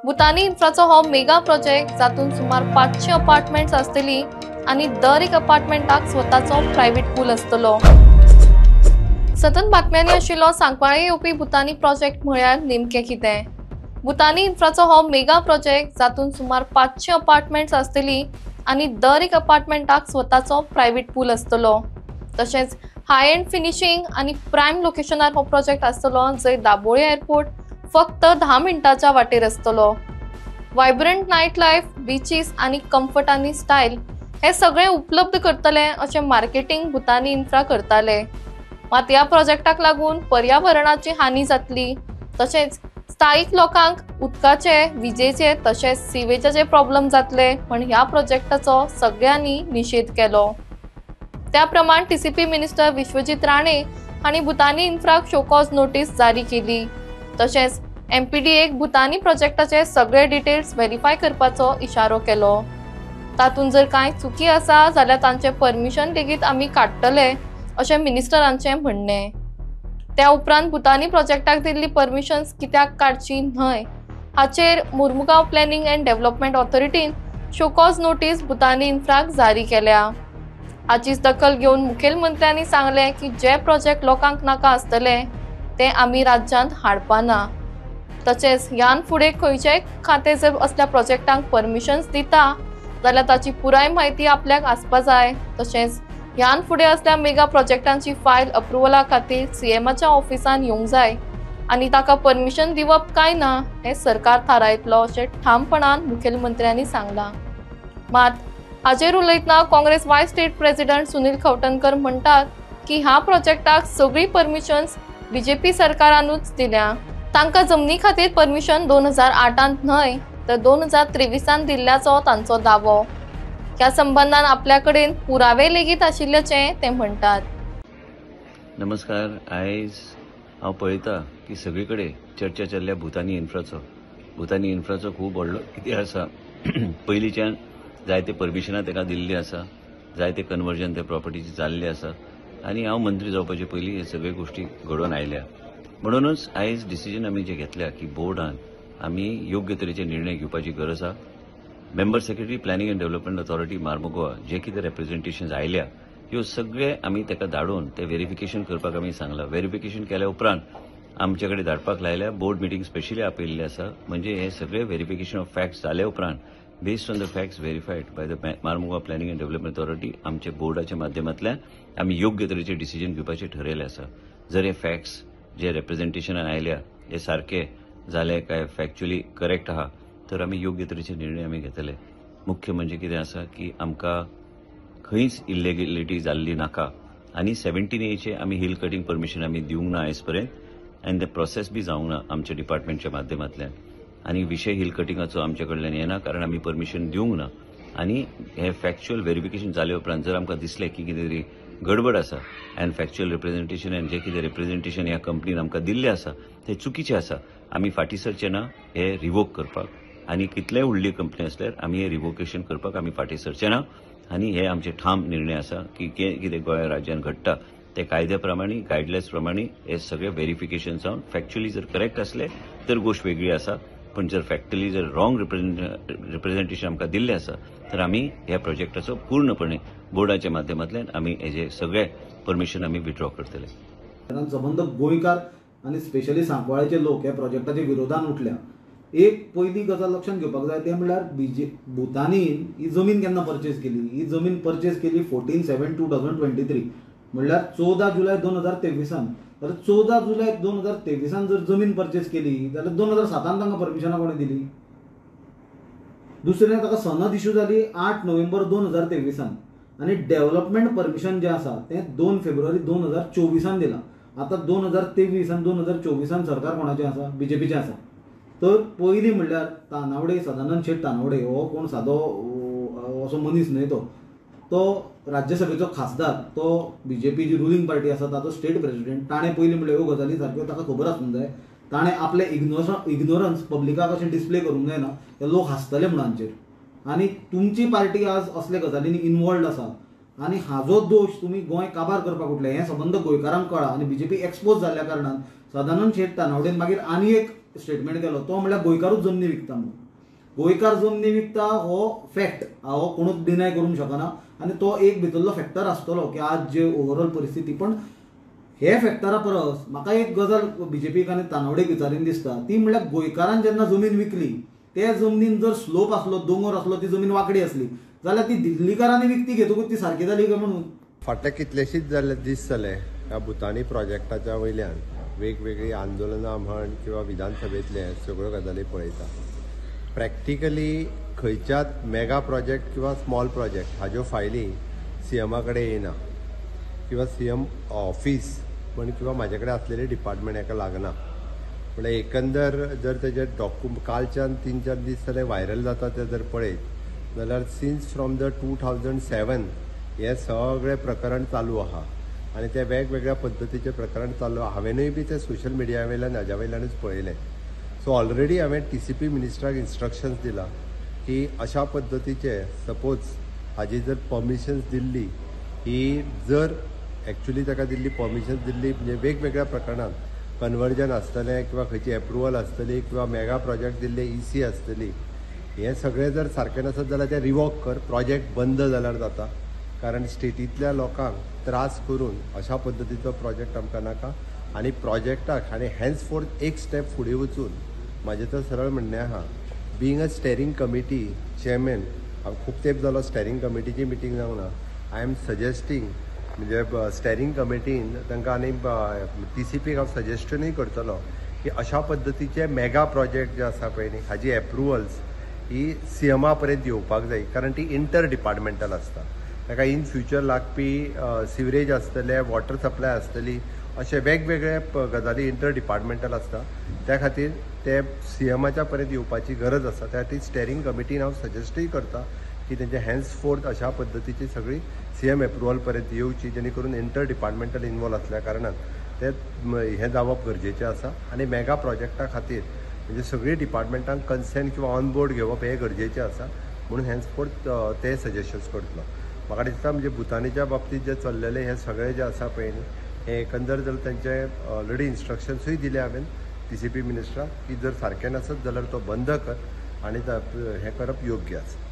भूतानी इन्फ्राचो हो mega project जातून सुमार 500 अपार्टमेंट्स असतली आणि दर एक अपार्टमेंटाक स्वताचो प्रायव्हेट पूल असतलो। सतत बातम्यांनी आशिल्लो सांकवाळे येवपी भूतानी प्रोजेक्ट म्हळ्यार नेमके कितें? भूतानी इन्फ्राचो हो मेगा प्रोजेक्ट जातून सुमार 500 अपार्टमेंट्स असतली आणि दर एक अपार्टमेंटाक स्वताचो प्रायव्हेट पूल असतलो। तशेंच हाय एंड फिनिशिंग आणि प्राइम लोकेशनार हो प्रोजेक्ट असतलो, जंय दाबोळे एअरपोर्ट फक्त 10 मिनिटांच्या वाटेर असतलो। वायब्रंट नाईट लाईफ, बीचीस आणि कम्फर्ट आणि स्टाईल हे सगळे उपलब्ध करतले अशें मार्केटिंग भूतानी इन्फ्रा करताले। मात ह्या प्रोजेक्टाक लागून पर्यावरणाची हानी जातली, तशेंच स्थायिक लोकांक उदकाचे, विजेचे तशेंच सिवेजाचे प्रॉब्लेम जातले पण ह्या प्रोजेक्टाचो सगळ्यांनी निषेध केलो। त्या प्रमाण टीसीपी मिनिस्टर विश्वजीत राणे हांणी भूतानी इन्फ्राक शोकॉज नोटीस जारी केली। तशेंच एमपीडीएक भूतानी प्रोजेक्टाचे सगळे डिटेल्स व्हेरीफाय करपाचो इशारो केलो। तातूंत जर कांय चुकी आसा जाल्यार तांचे परमिशन लेगीत आमी काडटले अशें मिनिस्टरांचें म्हणणें। त्या उपरांत भूतानी प्रोजेक्टाक दिल्ली परमिशन्स कित्याक काडची न्हय हाचेर मुर्मुगांव प्लॅनिंग एंड डेव्हलपमेंट ऑथॉरिटीन शोकॉज नोटीस भूतानी इन्फ्राक जारी केल्या। हाचीच दखल घेवन मुखेलमंत्र्यांनी सांगले की जे प्रोजेक्ट लोकांक नाका आसतले ते आमी राज्यांत हाडपाना। तशेंच ह्यान फुडें खंयचेय खातें जर असल्या प्रोजेक्टांक परमिशन्स दिता जाल्यार ताची पुराय म्हायती आपल्याक आसपा जाय। तशेंच ह्यान फुडें असल्या मेगा प्रोजेक्टांची फायल अप्रुवला खातीर सीएमाच्या ऑफिसान येवंक जाय आनी ताका परमिशन दिवप काय ना हे सरकार थारायतलो अशें ठामपणान मुखेलमंत्र्यांनी सांगलां। मात हाचेर उलयतना काँग्रेस वायस स्टेट प्रेसिडेंट सुनील खवटणकर म्हणटात की ह्या प्रोजेक्टाक सगळी परमिशन्स बीजेपी सरकारानूच दिल्या। तांकां जमनी खातीर परमिशन 2008 न्हय तर 2023 दिल्ल्याचो तांचो दावो। ह्या संबंधान आपल्या कडेन पुरावे लेगीत आशिल्ल्याचें ते म्हणटात। नमस्कार। आयज हांव पळयता की सगळीकडे चर्चा चल्ल्या भूतानी इन्फ्राचो खूब व्हडलो कितें आसा। पयलींच्यान जायते परमिशनां ताका दिल्ली आसा, जायते कन्वर्जन त्या प्रॉपर्टीची जाल्ले आसा आनी हांव मंत्री जावपाचे पयलीं हे सगळे गोष्टी घडोवन आयल्या। म्हणूनच आयज डिसिजन आमी जे घेतल्या की बोर्डान आमी योग्य तरेचे निर्णय घेवपाची गरज आसा। Member secretary planning and development authority Mormugao जे कितें रिप्रेझेंटेशन्स आयल्या ह्यो सगळे आमी ताका धाडून ते व्हेरिफिकेशन करपाक आमी सांगलां। व्हेरिफिकेशन केल्या उपरांत आमचे कडेन धाडपाक लायल्या। बोर्ड मिटींग स्पेशली आपयल्ली आसा, म्हणजे हे सगळे व्हेरिफिकेशन ऑफ फॅक्ट्स जाल्या उपरांत based on the facts verified by the Mormugao planning and development authority आमचे बोर्डाच्या माध्यमांतल्यान आमी योग्य तरेचे डिसिजन घेवपाचे ठरयले आसा। जर हे फॅक्ट्स जे रिप्रेझेंटेशनान आयल्या हे सारखे जाले काय फॅक्च्युअली करेक्ट आहा तर आमी योग्य तरेचे निर्णय आमी घेतले। मुख्य म्हणजे कितें आसा की आमकां खंयच इल्लेगिलिटी जाल्ली नाका आनी 17A आमी हिल कटींग परमिशन आमी दिवंक ना आयज पर्यंत आनी ते प्रोसेस बी जावंक ना आमच्या डिपार्टमेंटच्या माध्यमांतल्यान। आनी विशय हिल कटिंगाचो आमचे कडल्यान येना कारण आमी परमिशन दिवंक ना। आनी हे फॅक्च्युअल व्हेरिफिकेशन जाले उपरांत जर आमकां दिसलें की कितें तरी गडबड आसा एंड फॅक्च्युअल रिप्रेझेंटेशन एंड जे कितें रिप्रेझेंटेशन ह्या कंपनीन आमकां दिल्लें आसा ते चुकीचें आसा, आमी फाटीं सरचे ना हे रिवोक करपाक। आनी कितलेय व्हडली कंपनी आसल्यार आमी हे रिवोकेशन करपाक आमी फाटीं सरचे ना आनी हे आमचे ठाम निर्णय आसा की कितें गोंय राज्यान घडटा ते कायद्या प्रमाणे गायडलायन्स प्रमाणे हे सगळे व्हेरिफिकेशन जावन फॅक्च्युअली जर करेक्ट असले तर गोष्ट वेगळी आसा, पण जर फॅक्च्युअली जर रॉंग रिप्रेझेंटेशन आमकां दिल्लें आसा तर आमी ह्या प्रोजेक्टाचो पूर्णपणे बोर्डाच्या माध्यमांतल्यान आमी हेजे सगळे परमिशन आमी विथड्रॉ करतले। संबंध गोंयकार आनी स्पेशली सांकवाळेचे लोक ह्या प्रोजेक्टाच्या विरोधान उठल्या। एक पयली गजाल लक्षात घेवपाक जाय ते म्हणल्यार भूतानीन ही जमीन केन्ना परचेज केली? ही जमीन परचेज केली 14/7/2023 म्हणल्यार 14 जुलय 2023। तर 14 जुलय 2023 जर जमीन परचेज केली जाल्यार 2007 तांकां परमिशनां कोणी दिली? दुसरें ताका सनद इश्यू जाली 8 नोव्हेंबर 2023 आनी डेव्हलपमेंट परमिशन जे आसा तें 2 फेब्रुवारी 2024 दिलां। आता 2023 आनी 2024 सरकार कोणाचें आसा? बीजेपीचें आसा। तर पयलीं म्हणल्यार तानावडे, सदानंद शेट तानावडे हो कोण सादो असो मनीस न्हय, तो राज्यसभेचो खासदार, तो बीजेपी जी रुलींग पार्टी आसा ताचो स्टेट प्रेसिडेंट। ताणें पयलीं म्हणल्यार ह्यो गजाली सारक्यो ताका खबर आसूंक जाय। ताणें आपले इग्नोरन्स पब्लिकाक अशें डिस्प्ले करूंक जायना, हे लोक हांसतले म्हणून हांचेर। आनी तुमची पार्टी आज असल्या गजालींनी इनवॉल्ड आसा आनी हाजो दोश तुमी गोंय काबार करपाक उठले हे संबंद गोंयकारांक कळ्ळा आनी बीजेपी एक्सपोज जाल्ल्या कारणान सदानंद शेट तानावडेन मागीर आनी एक स्टेटमेंट केलो तो म्हणल्यार गोंयकारूच जमनी विकता म्हणून. गोंयकार जमनी विकता हो फॅक्ट हो कोणूच डिनाय करूंक शकना आनी तो एक भितरलो फॅक्टर आसतलो की आज जे ओवरऑल परिस्थिती. पण हे फॅक्टरा परस म्हाका एक गजाल बीजेपीक आनी तानावडेक विचारीन दिसता ती म्हणल्यार गोंयकारान जेन्ना जमीन विकली त्या जमनीन जर स्लोप आसलो दोंगर आसलो ती जमीन वांकडी आसली जाल्यार ती दिल्लीकारांनी विकती घेतकूच ती सारकी जाली काय म्हणून. फाटले कितलेशीच दीस जाले ह्या भुतानी प्रोजेक्टाच्या वयल्यान वेगवेगळी आंदोलनां म्हण किंवा विधानसभेतले सगळ्यो गजाली पळयता. प्रॅक्टिकली खंयच्याच मेगा प्रोजेक्ट किंवा स्मॉल प्रोजेक्ट हाज्यो फायली सीएमा कडेन येना किंवा सीएम ऑफिस म्हण किंवा म्हाजे कडेन आसलेले डिपार्टमेंट हेका लागना. म्हणल्यार एकंदर जर तेजे कालच्यान 3-4 दीस जाले व्हायरल जाता ते जर पळयत जाल्यार सिन्स फ्रॉम द 2007 हे सगळें प्रकरण चालू आहा आनी ते वेगवेगळ्या पद्दतीचे प्रकरण चालू आहा. हांवेनूय बी ते सोशल मिडिया वयल्यान हाज्या वयल्यानूच पळयलें. सो ऑलरेडी हांवें TCP मिनिस्टराक इन्स्ट्रक्शन्स दिला की अशा पद्दतीचे सपोज हाजी जर परमिशन्स दिल्ली ही जर एक्चुअली ताका दिल्ली परमिशन्स दिल्ली म्हणजे वेगवेगळ्या प्रकरणांत कन्वर्जन आसतलें किंवा खंयची एप्रुवल आसतली किंवा मेगा प्रोजेक्ट दिल्ले EC आसतली हें सगळें जर सारकें नसत जाल्यार तें रिवोक कर. प्रोजेक्ट बंद जाल्यार जाता कारण स्टेटींतल्या लोकांक त्रास करून अशा पद्दतीचो प्रोजेक्ट आमकां नाका. आनी प्रोजेक्टाक आनी हॅन्स फोर्थ एक स्टेप फुडें वचून म्हाजें तर सरळ म्हणणें आहा being a steering committee chairman हांव खूब तेंप जालो स्टेरींग कमिटीची मिटींग जावंक ना. आय एम सजेस्टींग म्हणजे स्टेरींग कमिटीन तांकां आनी TCPक हांव सजेस्टनूय करतलो की अशा पद्दतीचे मेगा प्रोजेक्ट जे आसा पळय न्ही हाजी एप्रुवल्स ही सीएमा पर्यंत येवपाक जाय कारण ती इंटर डिपार्टमेंटल आसता. ताका इन फ्युचर लागपी सिवरेज आसतले वॉटर सप्लाय आसतली अशे वेगवेगळे गजाली इंटर डिपार्टमेंटल आसता. त्या खातीर ते सीएमाच्या पर्यंत येवपाची गरज आसा. त्या खातीर स्टेरींग कमिटीन हांव सजेस्टूय करता की तेंचे हॅन्स फोर्थ अशा पद्दतीची सगळी सीएम एप्रुवल पर्यंत येवची जेणे करून इंटर डिपार्टमेंटल इन्वॉल्व आसल्या कारणान ते हें जावप गरजेचें आसा. आनी मेगा प्रोजेक्टा खातीर म्हणजे सगळी डिपार्टमेंटांक कन्सेंट किंवा ऑन बोर्ड घेवप हें गरजेचें आसा म्हणून हॅन्स फोर्थ ते सजेशन्स करतलो. म्हाका दिसता म्हणजे भुतानीच्या बाबतींत जे चल्लेले हे सगळे जे आसा पळय न्ही हे एकंदर जर तेंचे ऑलरेडी इन्स्ट्रक्शन्सूय दिले हांवें TCP मिनिस्टराक की जर सारकें नासत जाल्यार तो बंद कर आनी हें करप योग्य आसा.